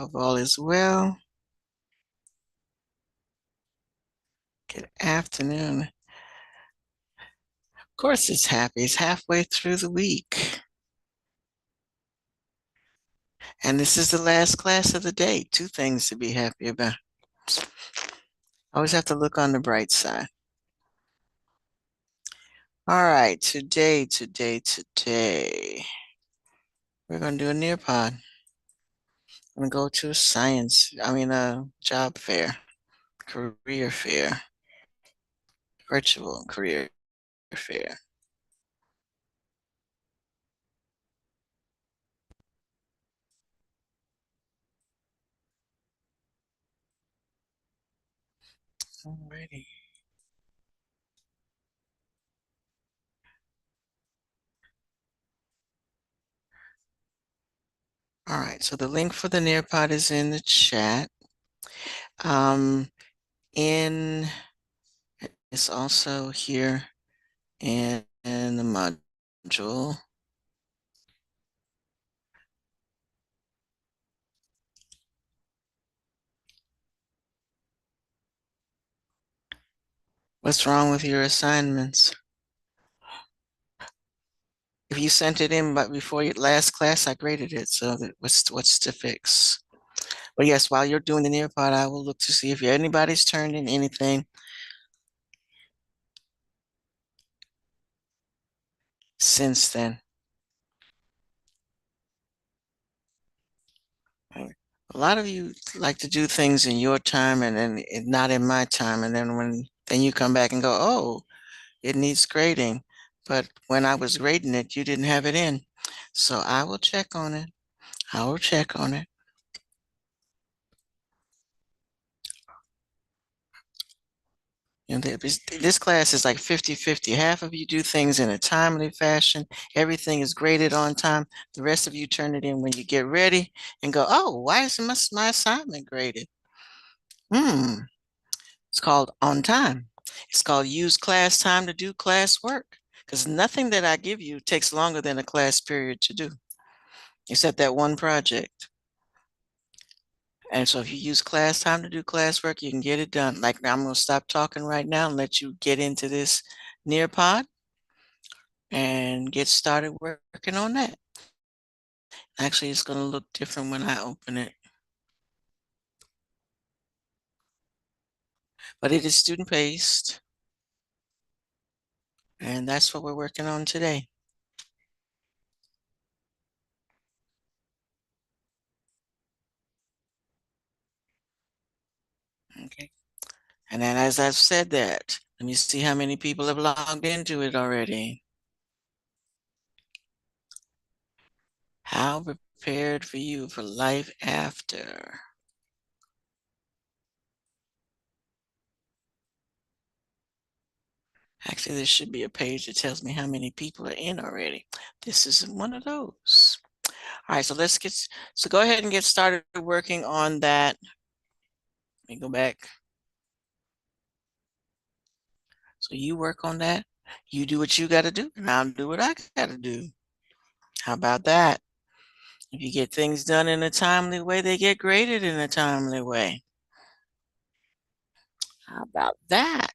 hope all is well. Good afternoon. Of course, it's happy. It's halfway through the week. And this is the last class of the day. Two things to be happy about. Always have to look on the bright side. All right, today, we're going to do a Nearpod. I'm going to go to a job fair, career fair, virtual career fair. Alrighty. All right, so the link for the Nearpod is in the chat. Um, in It's also here in the module. What's wrong with your assignments? If you sent it in but before your last class, I graded it. So what's to fix? But yes, while you're doing the Nearpod, I will look to see if anybody's turned in anything since then. A lot of you like to do things in your time and then not in my time. And then you come back and go, oh, it needs grading. But when I was grading it, you didn't have it in. So I will check on it. I will check on it. This class is like 50-50. Half of you do things in a timely fashion. Everything is graded on time. The rest of you turn it in when you get ready and go, oh, why isn't my assignment graded? Hmm. It's called on time. It's called use class time to do class work because nothing that I give you takes longer than a class period to do, except that one project. And so if you use class time to do classwork, you can get it done. Like I'm going to stop talking right now and let you get into this Nearpod and get started working on that. Actually, it's going to look different when I open it. But it is student-paced, and that's what we're working on today. Okay. And then as I've said that, let me see how many people have logged into it already. How prepared for you for life after? Actually, there should be a page that tells me how many people are in already. This isn't one of those. All right, so go ahead and get started working on that. Let me go back. So you work on that. You do what you got to do, and I'll do what I got to do. How about that? If you get things done in a timely way, they get graded in a timely way. How about that?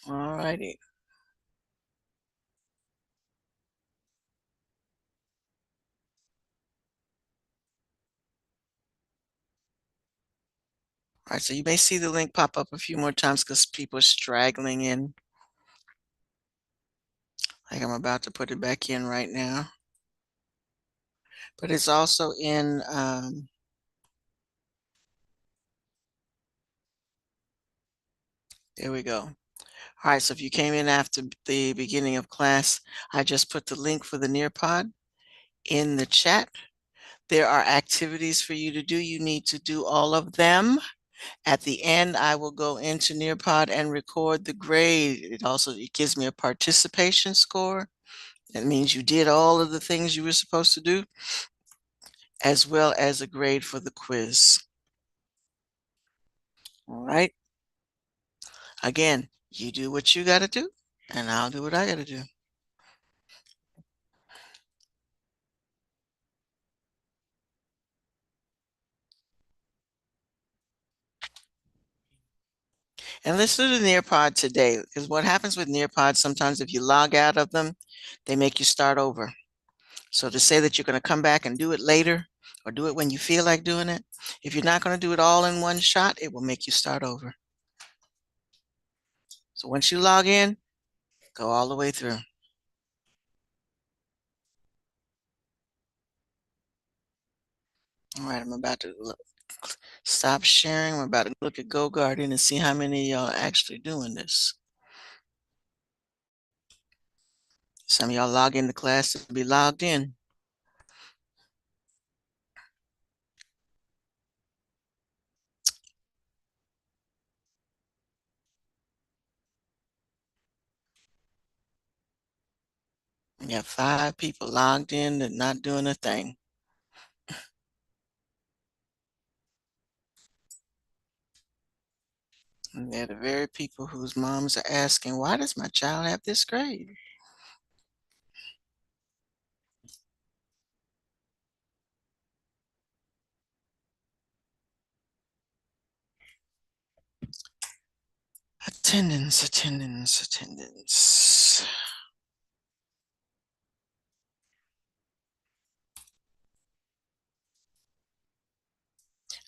All righty. All right, so you may see the link pop up a few more times because people are straggling in. Like I'm about to put it back in right now. But it's also in, there we go. All right, so if you came in after the beginning of class, I just put the link for the Nearpod in the chat. There are activities for you to do. You need to do all of them. At the end, I will go into Nearpod and record the grade. It gives me a participation score. That means you did all of the things you were supposed to do, as well as a grade for the quiz. All right. Again, you do what you got to do, and I'll do what I got to do. And let's do the Nearpod today, because what happens with Nearpod, sometimes if you log out of them, they make you start over. So to say that you're going to come back and do it later or do it when you feel like doing it, if you're not going to do it all in one shot, it will make you start over. So once you log in, go all the way through. All right, I'm about to stop sharing. I'm about to look at GoGuardian and see how many of y'all are actually doing this. Some of y'all log into class to be logged in. We have 5 people logged in and not doing a thing. And they're the very people whose moms are asking, why does my child have this grade? Attendance, attendance, attendance.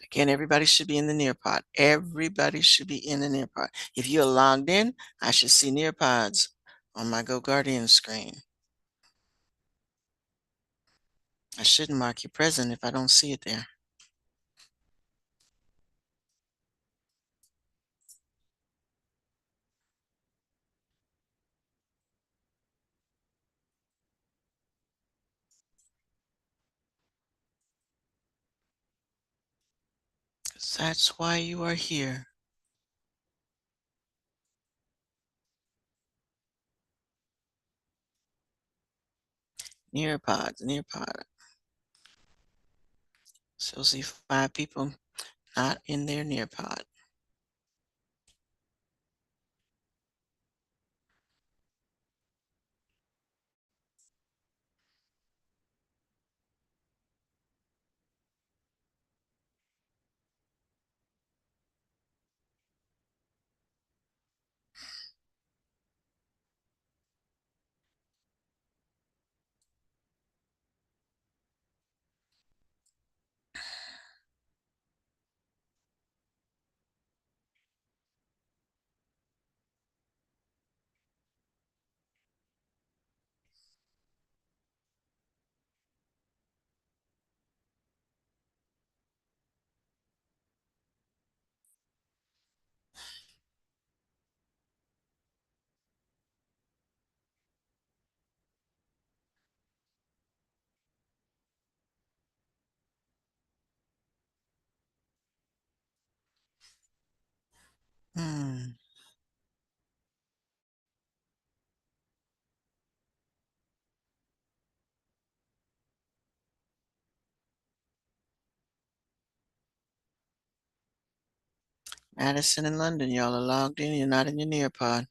Again, everybody should be in the Nearpod. Everybody should be in the Nearpod. If you're logged in, I should see Nearpods on my GoGuardian screen. I shouldn't mark you present if I don't see it there. That's why you are here. Nearpods, Nearpod. So see 5 people not in their Nearpod. Hmm. Madison and London, y'all are logged in. You're not in your Nearpod.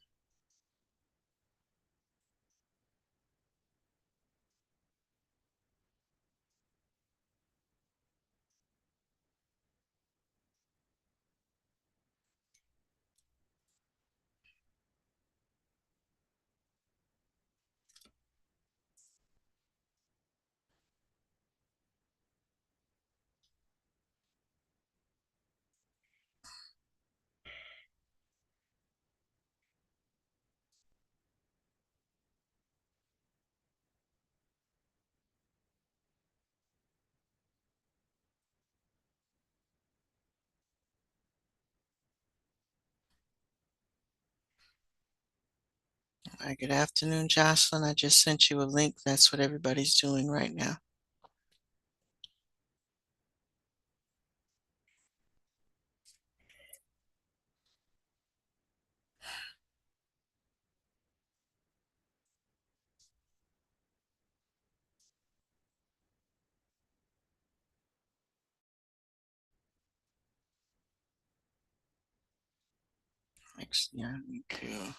All right, good afternoon, Jocelyn. I just sent you a link. That's what everybody's doing right now. Thanks. Yeah, me too.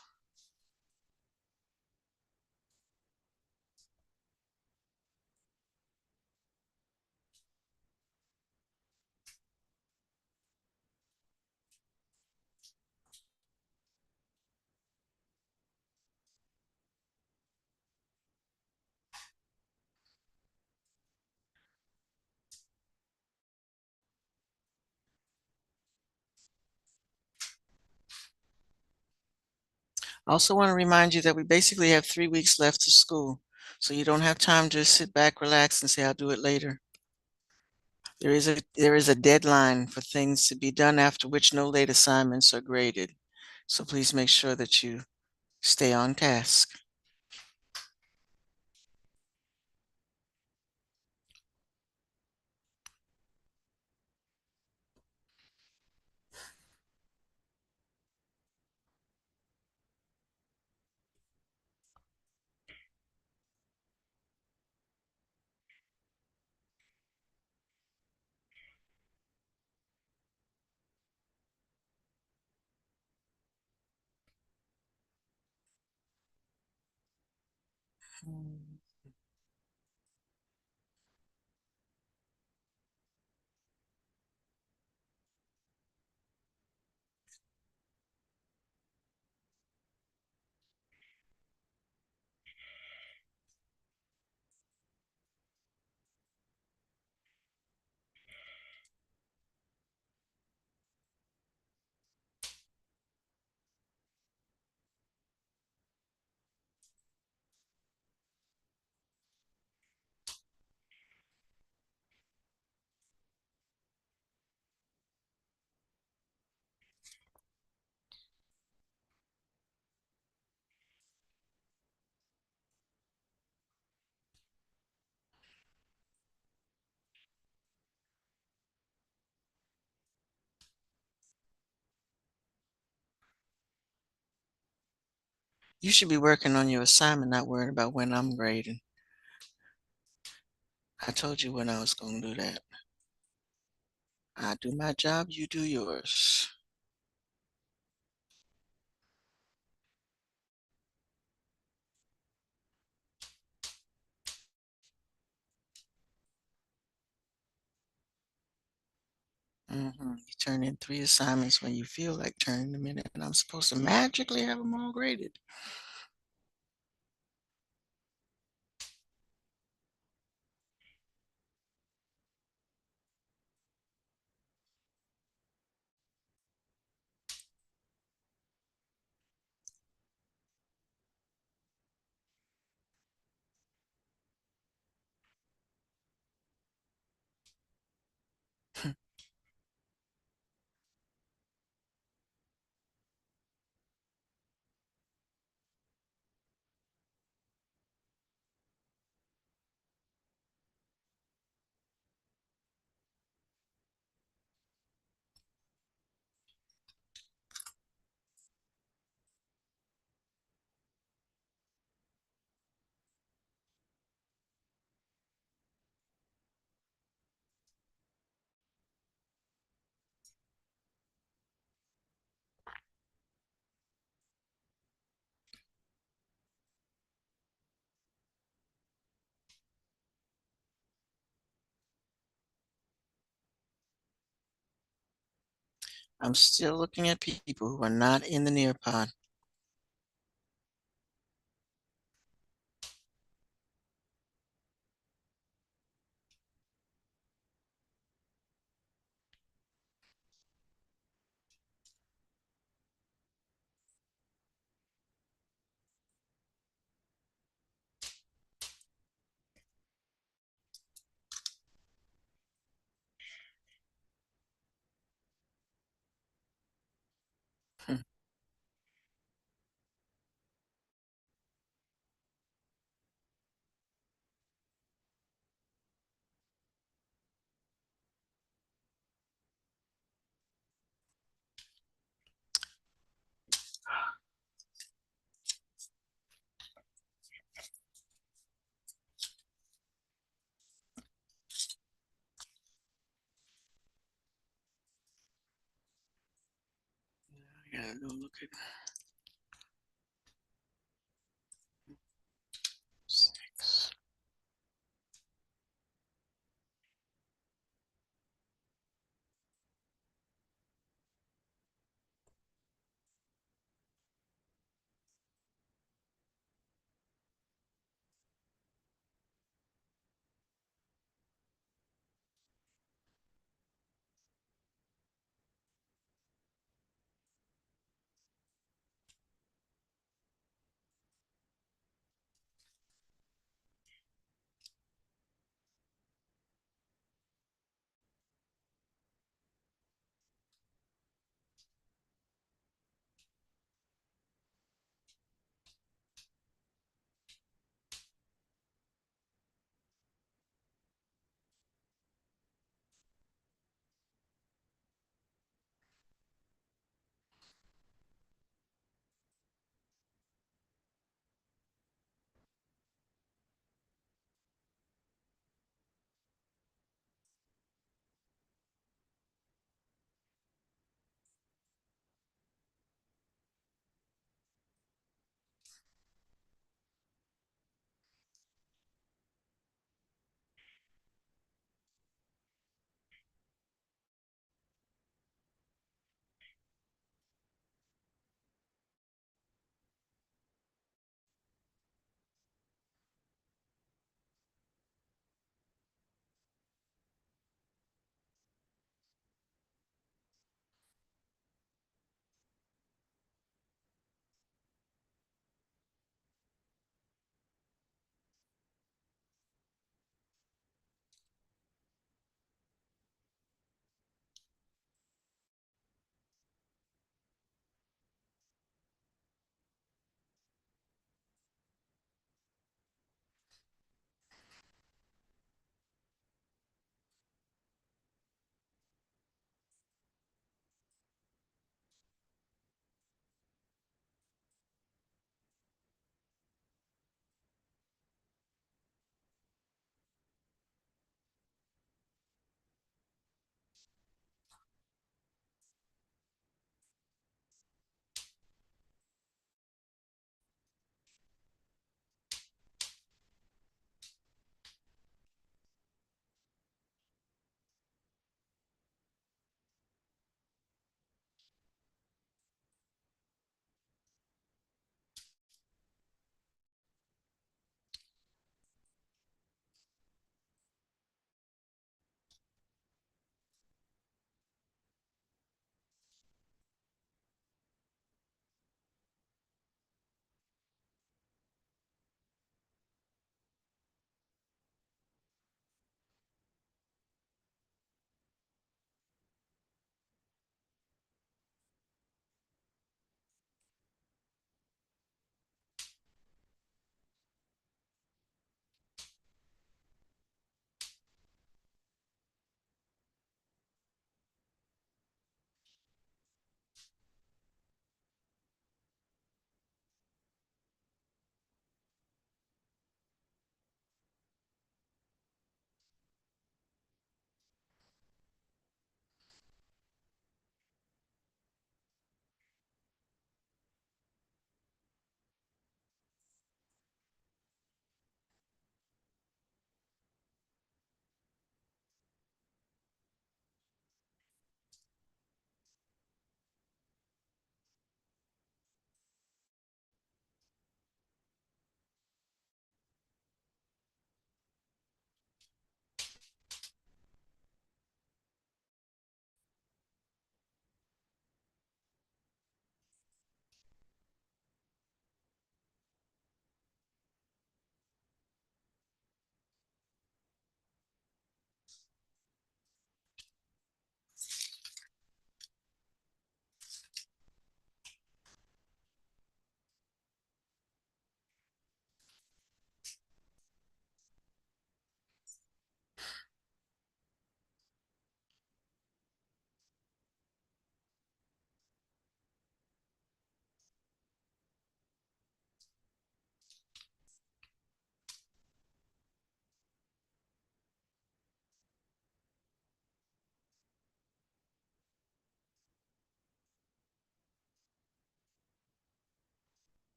Also want to remind you that we basically have 3 weeks left of school, so you don't have time to sit back, relax, and say, I'll do it later. There is a deadline for things to be done after which no late assignments are graded. So please make sure that you stay on task. Mm. You should be working on your assignment, not worrying about when I'm grading. I told you when I was going to do that. I do my job, you do yours. You turn in 3 assignments when you feel like turning them in, and I'm supposed to magically have them all graded. I'm still looking at people who are not in the Nearpod. I gotta go look at 6.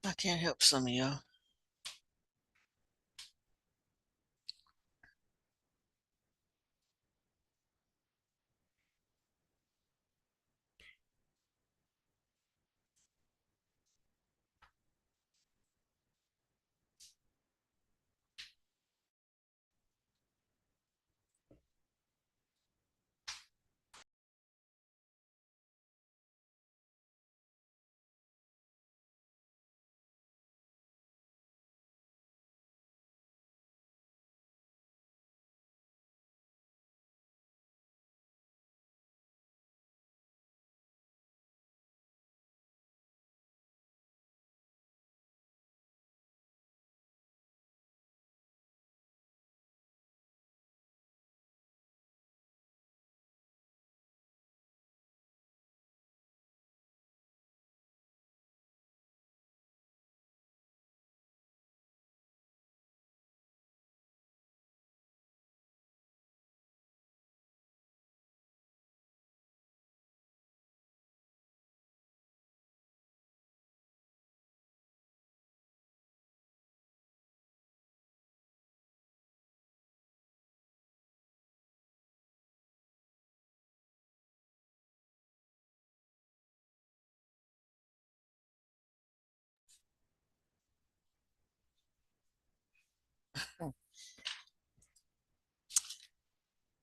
I can't help some of y'all.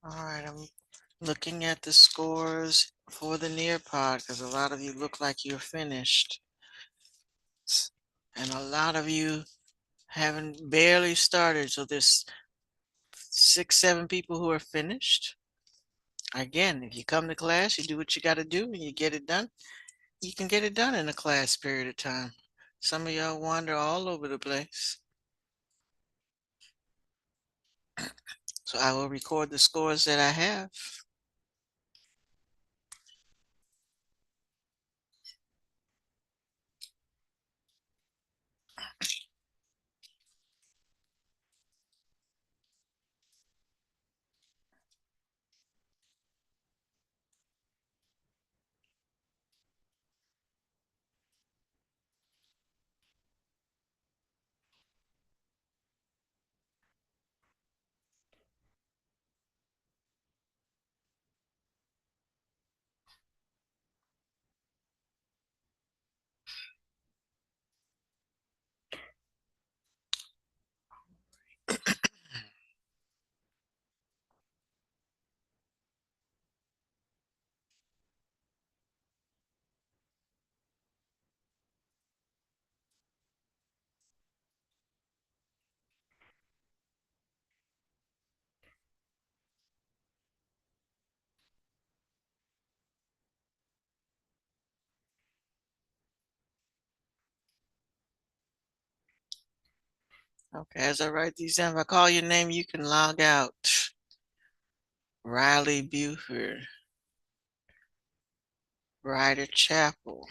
All right, I'm looking at the scores for the Nearpod because a lot of you look like you're finished. And a lot of you haven't barely started. So there's 6, 7 people who are finished. Again, if you come to class, you do what you got to do and you get it done. You can get it done in a class period of time. Some of y'all wander all over the place. So I will record the scores that I have. Okay, as I write these down, if I call your name, you can log out. Riley Buford, Ryder Chapel,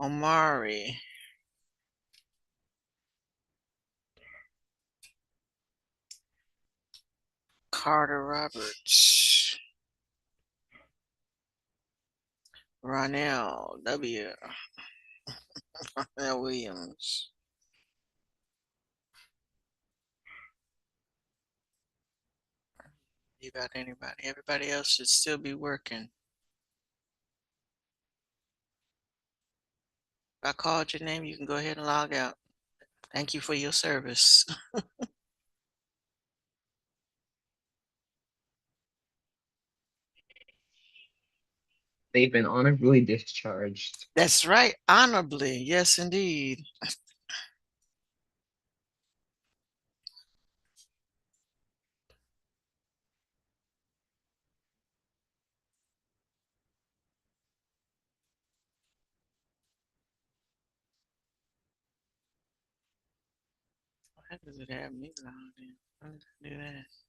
Omari. Carter Roberts. Ronell W. Ronell Williams. You got anybody? Everybody else should still be working. If I called your name, you can go ahead and log out. Thank you for your service. They've been honorably discharged. That's right. Honorably. Yes, indeed. Why does it have me logged in? How did I do that?